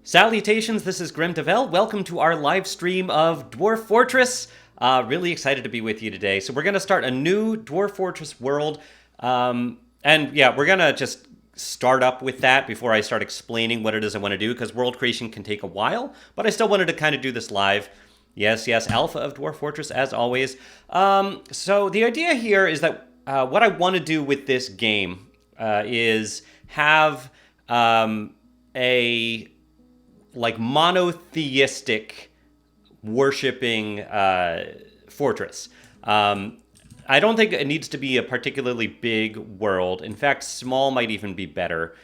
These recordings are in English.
Salutations, this is Grim Devel. Welcome to our live stream of Dwarf Fortress. Really excited to be with you today. So we're going to start a new Dwarf Fortress world. And yeah, we're going to just start up with that before I start explaining what it is I want to do, because world creation can take a while, but I still wanted to kind of do this live. Yes, alpha of Dwarf Fortress as always. So the idea here is that what I want to do with this game is have a monotheistic worshipping fortress. I don't think it needs to be a particularly big world. In fact, small might even be better.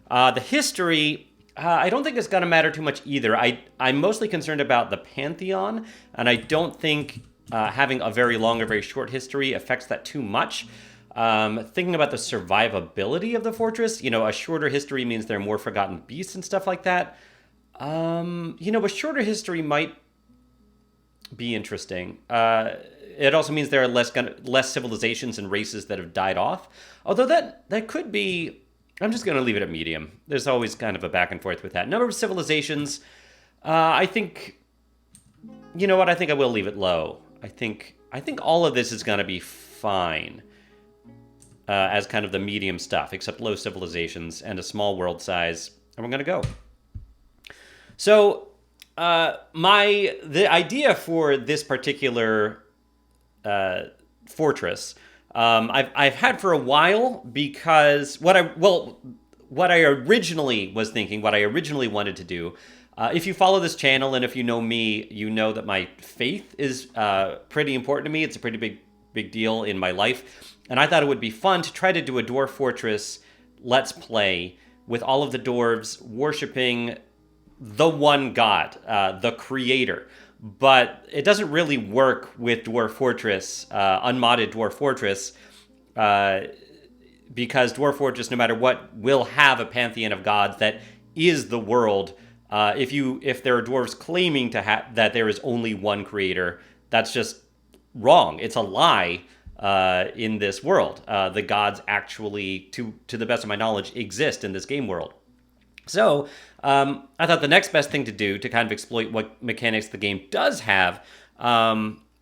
The history, I don't think it's going to matter too much either. I'm mostly concerned about the Pantheon, and I don't think having a very long or very short history affects that too much. Thinking about the survivability of the fortress, a shorter history means there are more forgotten beasts and stuff like that. A shorter history might be interesting. It also means there are less civilizations and races that have died off. Although that could be... I'm just going to leave it at medium. There's always kind of a back and forth with that. Number of civilizations, I think... You know what? I think I will leave it low. I think all of this is going to be fine as kind of the medium stuff, except low civilizations and a small world size. And we're going to go. So, the idea for this particular fortress, I've had for a while, because what I originally was thinking, what I originally wanted to do, if you follow this channel and if you know me, you know that my faith is pretty important to me. It's a pretty big deal in my life, and I thought it would be fun to try to do a Dwarf Fortress Let's Play with all of the dwarves worshiping the one god, the creator. But it doesn't really work with Dwarf Fortress, unmodded Dwarf Fortress, because Dwarf Fortress, no matter what, will have a pantheon of gods that is the world. If there are dwarves claiming that there is only one creator, that's just wrong. It's a lie in this world. The gods actually, to the best of my knowledge, exist in this game world. So, I thought the next best thing to do to kind of exploit what mechanics the game does have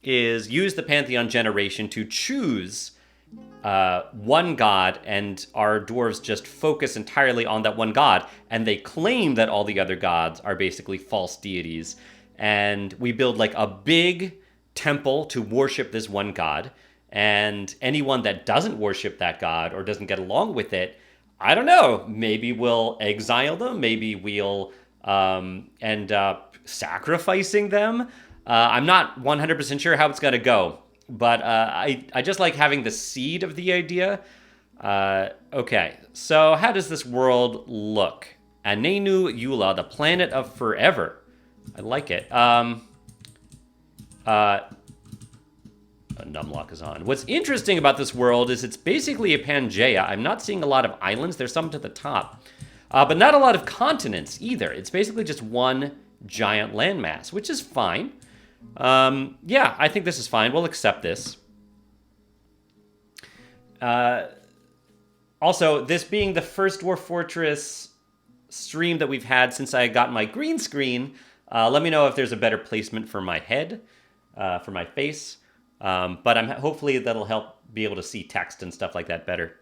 is use the Pantheon generation to choose one god, and our dwarves just focus entirely on that one god, and they claim that all the other gods are basically false deities. And we build like a big temple to worship this one god, and anyone that doesn't worship that god or doesn't get along with it, I don't know, maybe we'll exile them, maybe we'll end up sacrificing them. I'm not 100% sure how it's going to go, but I just like having the seed of the idea. Okay, so how does this world look? Anenu Yula, the planet of forever. I like it. Numlock is on. What's interesting about this world is it's basically a Pangea. I'm not seeing a lot of islands. There's some to the top. But not a lot of continents either. It's basically just one giant landmass, which is fine. Yeah, I think this is fine. We'll accept this. Also, this being the first Dwarf Fortress stream that we've had since I got my green screen, let me know if there's a better placement for my head, for my face. But hopefully that'll help be able to see text and stuff like that better.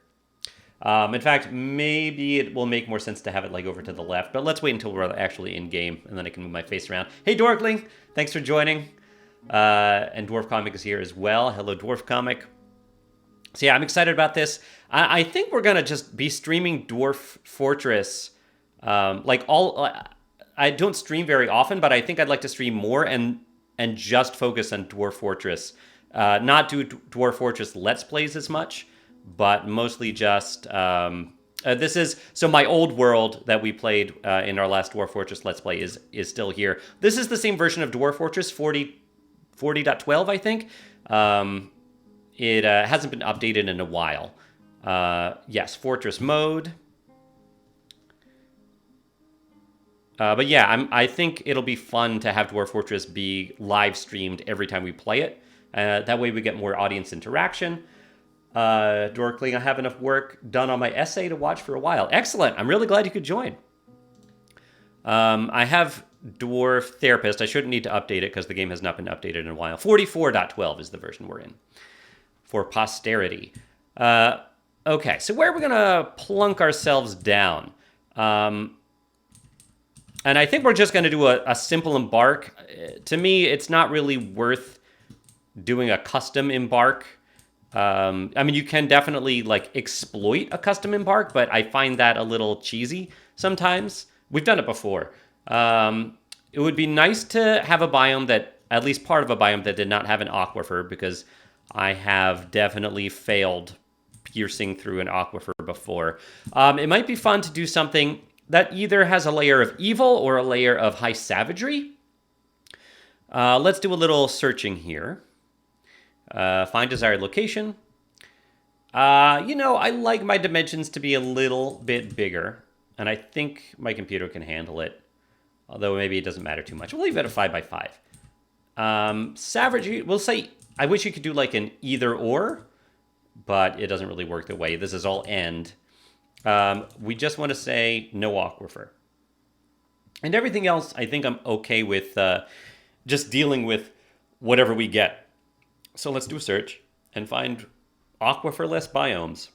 In fact, maybe it will make more sense to have it like over to the left, but let's wait until we're actually in game, and then I can move my face around. Hey, Dorkling, thanks for joining. And Dwarf Comic is here as well. Hello, Dwarf Comic. So yeah, I'm excited about this. I think we're gonna just be streaming Dwarf Fortress. I don't stream very often, but I think I'd like to stream more and just focus on Dwarf Fortress. Not do Dwarf Fortress Let's Plays as much, but mostly just... so my old world that we played in our last Dwarf Fortress Let's Play is still here. This is the same version of Dwarf Fortress 40.12, I think. It hasn't been updated in a while. Yes, Fortress mode. But yeah, I think it'll be fun to have Dwarf Fortress be live streamed every time we play it. That way we get more audience interaction. Dorkling, I have enough work done on my essay to watch for a while. Excellent. I'm really glad you could join. I have Dwarf Therapist. I shouldn't need to update it because the game has not been updated in a while. 44.12 is the version we're in for posterity. Okay, so where are we going to plunk ourselves down? And I think we're just going to do a simple embark. To me, it's not really worth doing a custom embark. I mean, you can definitely like exploit a custom embark, but I find that a little cheesy sometimes. We've done it before. It would be nice to have a biome that, at least part of a biome that did not have an aquifer, because I have definitely failed piercing through an aquifer before. It might be fun to do something that either has a layer of evil or a layer of high savagery. Let's do a little searching here. Find desired location. I like my dimensions to be a little bit bigger, and I think my computer can handle it, although maybe it doesn't matter too much. We'll leave it at 5x5. Savagery, we'll say, I wish you could do like an either or, but it doesn't really work that way. This is all end. We just want to say no aquifer. And everything else, I think I'm okay with just dealing with whatever we get. So let's do a search and find aquifer-less biomes.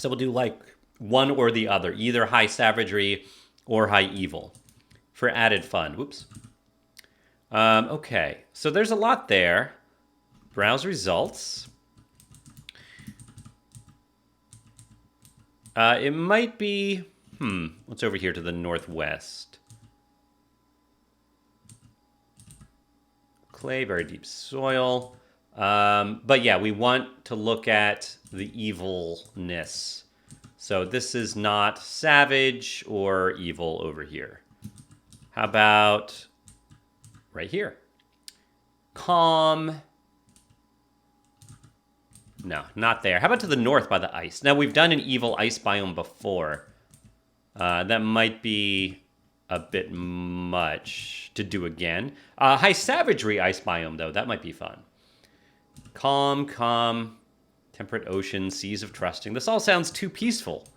So we'll do like one or the other, either high savagery or high evil for added fun. Whoops. Okay, so there's a lot there. Browse results. It might be, what's over here to the northwest? Clay, very deep soil. But yeah, we want to look at the evilness. So this is not savage or evil over here. How about right here? Calm. No, not there. How about to the north by the ice? Now, we've done an evil ice biome before. That might be a bit much to do again. High savagery ice biome, though. That might be fun. Calm, temperate ocean, seas of trusting. This all sounds too peaceful,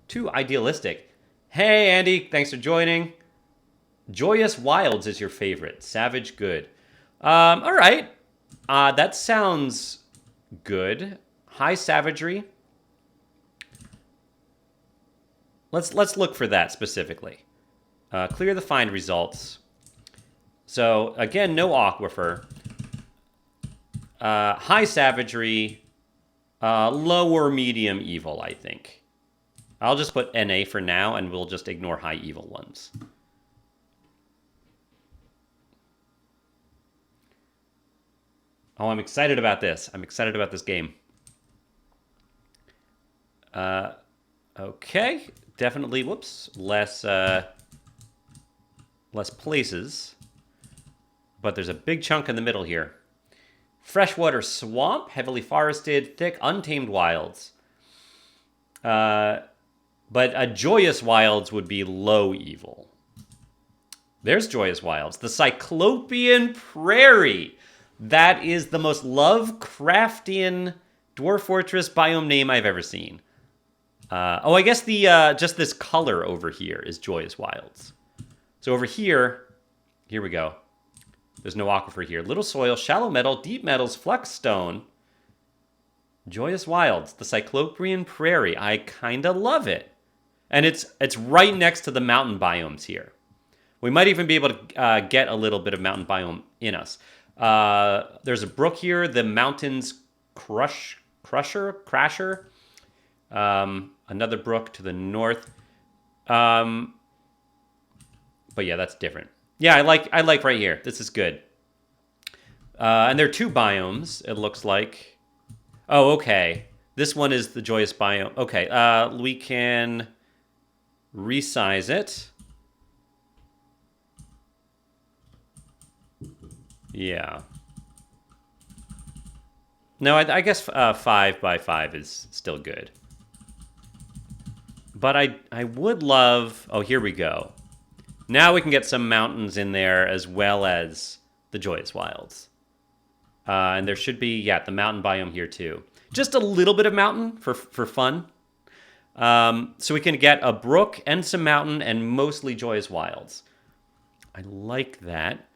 too idealistic. Hey, Andy, thanks for joining. Joyous wilds is your favorite. Savage good. All right. That sounds good. High savagery. Let's look for that specifically. Clear the find results. So again, no aquifer. High savagery. Low or medium evil, I think. I'll just put NA for now, and we'll just ignore high evil ones. Oh, I'm excited about this. I'm excited about this game. Okay, definitely, whoops, less places. But there's a big chunk in the middle here. Freshwater swamp, heavily forested, thick, untamed wilds. But joyous wilds would be low evil. There's joyous wilds. The Cyclopean Prairie. That is the most Lovecraftian Dwarf Fortress biome name I've ever seen. I guess the just this color over here is joyous wilds. So over here we go. There's no aquifer here. Little soil, shallow metal, deep metals, flux stone. Joyous wilds, the Cyclopean Prairie. I kind of love it. And it's right next to the mountain biomes here. We might even be able to get a little bit of mountain biome in us. There's a brook here, the mountains Crasher. Another brook to the north. But yeah, that's different. Yeah, I like right here. This is good. And there are two biomes, it looks like. Oh, okay. This one is the joyous biome. Okay, we can resize it. Yeah. No, I guess 5x5 is still good. But I would love... Oh, here we go. Now we can get some mountains in there as well as the joyous wilds. And there should be, yeah, the mountain biome here too. Just a little bit of mountain for fun. So we can get a brook and some mountain and mostly joyous wilds. I like that.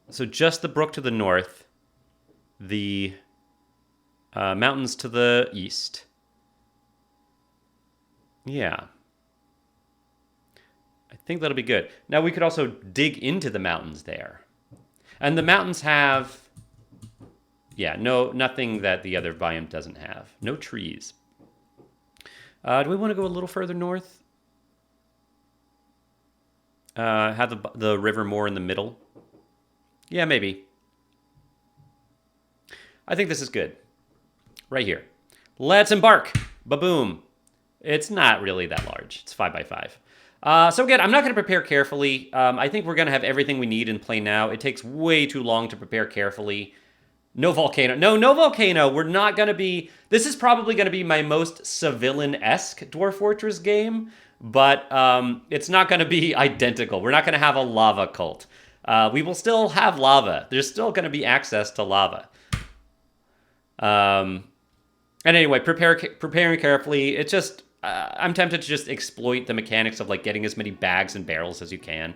So just the brook to the north, the mountains to the east. Yeah. I think that'll be good. Now we could also dig into the mountains there. And the mountains have, yeah, nothing that the other biome doesn't have. No trees. Do we want to go a little further north? Have the river more in the middle? Yeah, maybe. I think this is good. Right here. Let's embark. Ba-boom. It's not really that large. It's 5 by 5. So again, I'm not going to prepare carefully. I think we're going to have everything we need in play now. It takes way too long to prepare carefully. No volcano. No volcano. We're not going to be... This is probably going to be my most civilian-esque Dwarf Fortress game, but it's not going to be identical. We're not going to have a lava cult. We will still have lava. There's still going to be access to lava. And anyway, preparing carefully. It's just... I'm tempted to just exploit the mechanics of like getting as many bags and barrels as you can.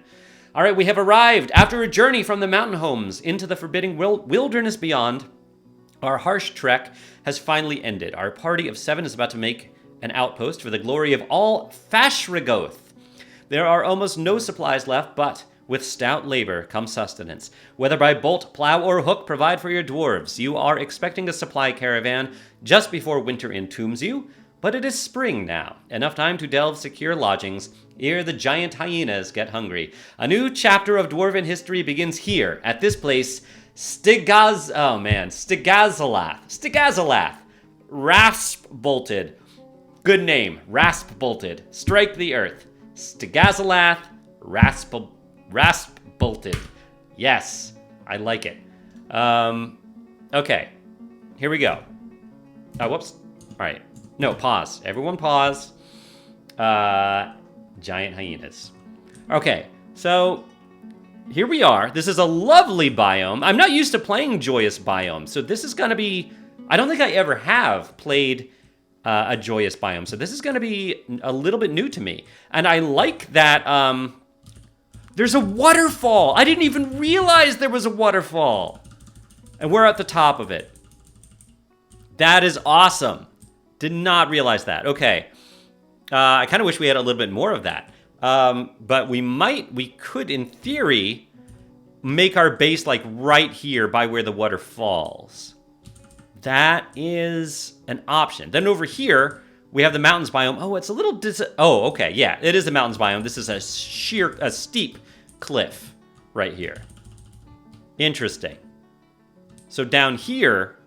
All right, we have arrived. After a journey from the mountain homes into the forbidding wilderness beyond, our harsh trek has finally ended. Our party of 7 is about to make an outpost for the glory of all Fashrigoth. There are almost no supplies left, but with stout labor comes sustenance. Whether by bolt, plow, or hook provide for your dwarves, you are expecting a supply caravan just before winter entombs you. But it is spring now, enough time to delve secure lodgings ere the giant hyenas get hungry. A new chapter of dwarven history begins here, at this place, Stigazalath. Raspbolted. Good name, Raspbolted. Strike the earth. Stigazalath, Raspbolted. Yes, I like it. Okay, here we go. Oh, whoops. All right. No, pause. Everyone pause. Giant hyenas. Okay, so here we are. This is a lovely biome. I'm not used to playing joyous biomes, so this is going to be... I don't think I ever have played a joyous biome, so this is going to be a little bit new to me. And I like that there's a waterfall. I didn't even realize there was a waterfall. And we're at the top of it. That is awesome. Did not realize that. Okay. I kind of wish we had a little bit more of that. But we could, in theory, make our base like right here by where the water falls. That is an option. Then over here, we have the mountains biome. Oh, it's a little... Oh, okay. Yeah, it is the mountains biome. This is a steep cliff right here. Interesting. So down here,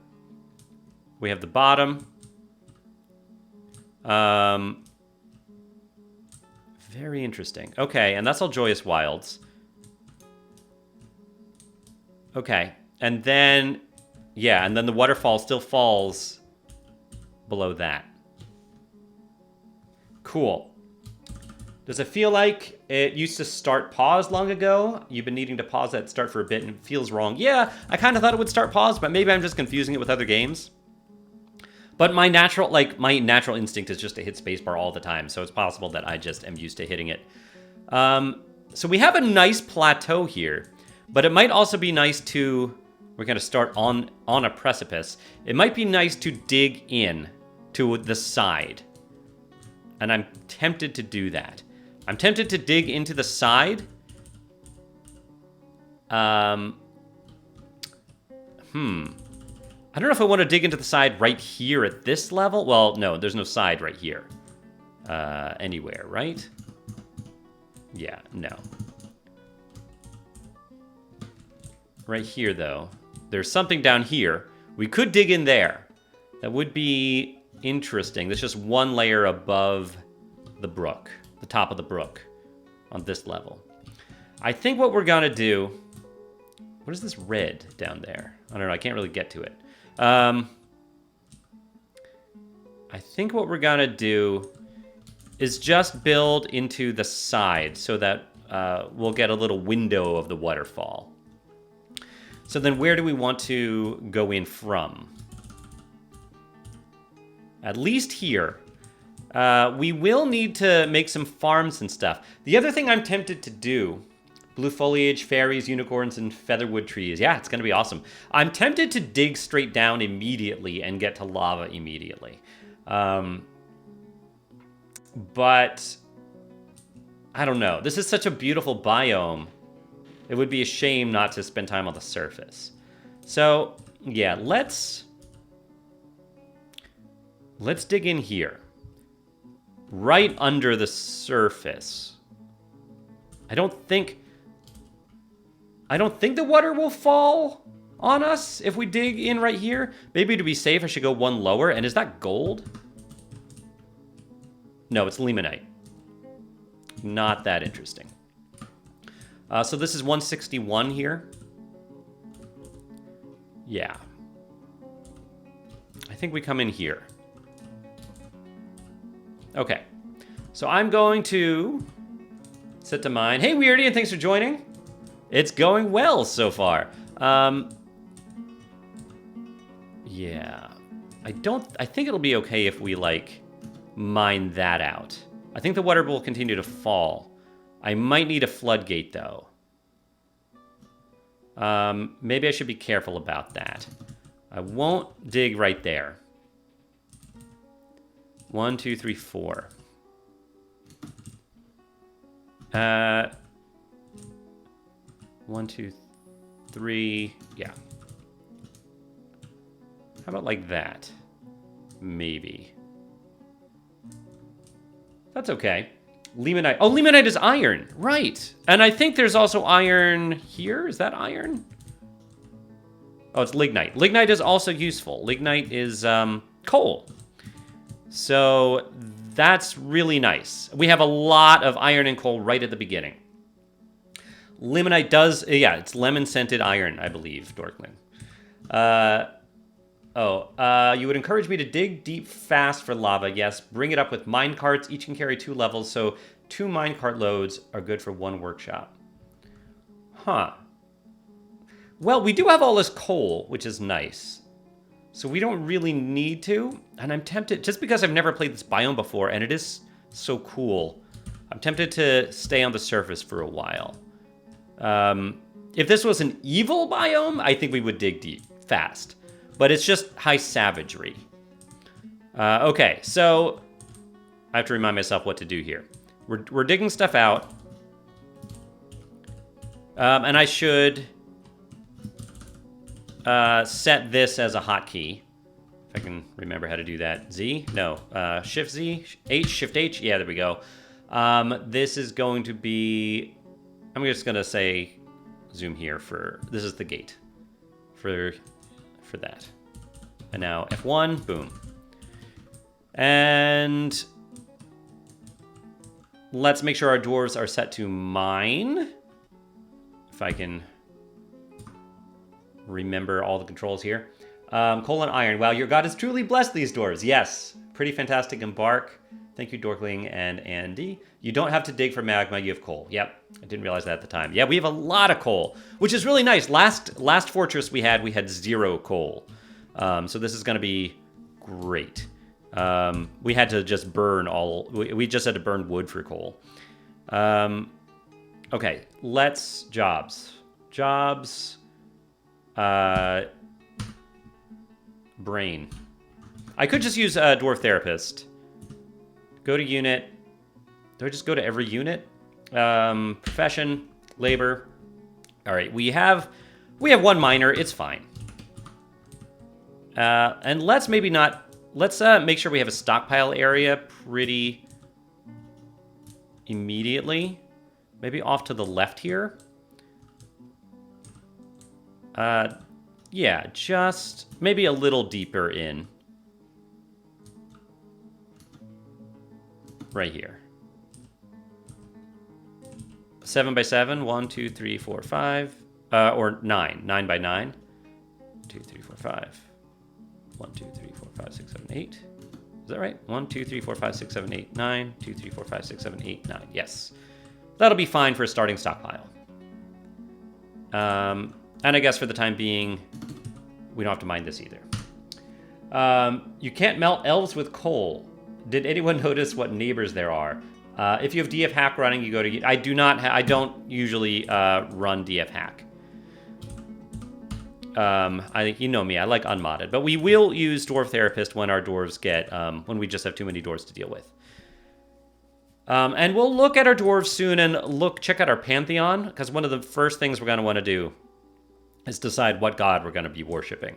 we have the bottom... very interesting. Okay, and that's all joyous wilds. Okay, and then, yeah, and then the waterfall still falls below that. Cool. Does it feel like it used to start pause long ago? You've been needing to pause that start for a bit and it feels wrong. Yeah, I kind of thought it would start pause, but maybe I'm just confusing it with other games. But my natural instinct is just to hit spacebar all the time, so it's possible that I just am used to hitting it. So we have a nice plateau here, but it might also be nice to... We're going to start on a precipice. It might be nice to dig in to the side. And I'm tempted to do that. I'm tempted to dig into the side. I don't know if I want to dig into the side right here at this level. Well, no, there's no side right here. Anywhere, right? Yeah, no. Right here, though. There's something down here. We could dig in there. That would be interesting. There's just one layer above the brook. The top of the brook. On this level. I think what we're going to do... What is this red down there? I don't know. I can't really get to it. I think what we're gonna do is just build into the side so that we'll get a little window of the waterfall. So then where do we want to go in from? At least here. We will need to make some farms and stuff. The other thing I'm tempted to do, blue foliage, fairies, unicorns, and featherwood trees. Yeah, it's going to be awesome. I'm tempted to dig straight down immediately and get to lava immediately. But I don't know. This is such a beautiful biome. It would be a shame not to spend time on the surface. So, yeah, let's dig in here. Right under the surface. I don't think the water will fall on us if we dig in right here. Maybe to be safe, I should go one lower. And is that gold? No, it's limonite. Not that interesting. So this is 161 here. Yeah. I think we come in here. Okay. So I'm going to set to mine. Hey, Weirdy, and thanks for joining. It's going well so far. Yeah. I think it'll be okay if we, like, mine that out. I think the water will continue to fall. I might need a floodgate, though. Maybe I should be careful about that. I won't dig right there. 1, 2, 3, 4. 1, 2, 3. Yeah. How about like that? Maybe. That's okay. Limonite. Oh, limonite is iron. Right. And I think there's also iron here. Is that iron? Oh, it's lignite. Lignite is also useful. Lignite is coal. So that's really nice. We have a lot of iron and coal right at the beginning. Limonite does... Yeah, it's lemon-scented iron, I believe, Dorkling. You would encourage me to dig deep fast for lava. Yes, bring it up with mine carts. Each can carry 2 levels, so 2 minecart loads are good for 1 workshop. Huh. Well, we do have all this coal, which is nice. So we don't really need to. And I'm tempted, just because I've never played this biome before, and it is so cool, I'm tempted to stay on the surface for a while. If this was an evil biome, I think we would dig deep, fast. But it's just high savagery. Okay, so I have to remind myself what to do here. We're digging stuff out. And I should set this as a hotkey. If I can remember how to do that. Z? No. Shift Z? H? Shift H? Yeah, there we go. This is going to be... I'm just going to say zoom here for... This is the gate. For that. And now F1, boom. And let's make sure our dwarves are set to mine. If I can remember all the controls here. Coal and iron. Wow, your god has truly blessed these dwarves. Yes. Pretty fantastic Embark. Thank you, Dorkling and Andy. You don't have to dig for magma, you have coal. Yep, I didn't realize that at the time. Yeah, we have a lot of coal, which is really nice. Last fortress we had 0 coal. So this is going to be great. We had to just burn we just had to burn wood for coal. Okay, let's jobs. Brain. I could just use Dwarf Therapist. Go to unit. Do I just go to every unit? Profession, labor. All right, we have 1 miner. It's fine. And let's maybe not... Let's make sure we have a stockpile area pretty immediately. Maybe off to the left here. Yeah, just maybe a little deeper in. Right here. 7 by 7. 1, 2, 3, 4, 5. Or 9. 9 by 9. 2, 3, 4, 5. 1, 2, 3, 4, 5, 6, 7, 8. Is that right? 1, 2, 3, 4, 5, 6, 7, 8, 9. 2, 3, 4, 5, 6, 7, 8, 9. Yes. That'll be fine for a starting stockpile. And I guess for the time being, we don't have to mine this either. You can't melt elves with coal. Did anyone notice what neighbors there are? If you have DF hack running, you go to. I do not. I don't usually run DF hack. I think you know me. I like unmodded, but we will use Dwarf Therapist when our dwarves get when we just have too many dwarves to deal with. And we'll look at our dwarves soon and check out our pantheon, because one of the first things we're going to want to do is decide what god we're going to be worshiping.